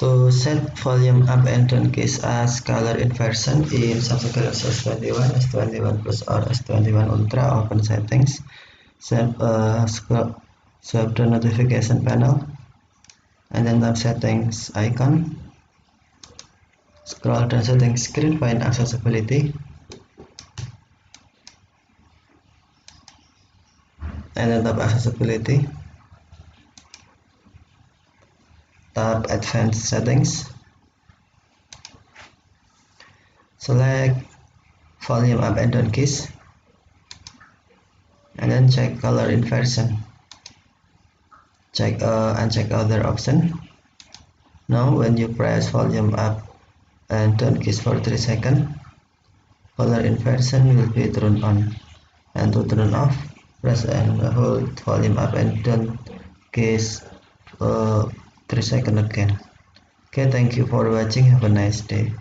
To set volume up and down keys as color inversion in Samsung Galaxy S21, S21 Plus or S21 Ultra, open settings, swipe the notification panel, and then tap settings icon. Scroll down settings screen, find accessibility, and then tap accessibility. Tap advanced settings. Select volume up and down keys, and then check color inversion. Uncheck other option. Now when you press volume up and down keys for 3 seconds, color inversion will be turned on. And to turn off, press and hold volume up and down keys 3 seconds again. Okay, thank you for watching. Have a nice day.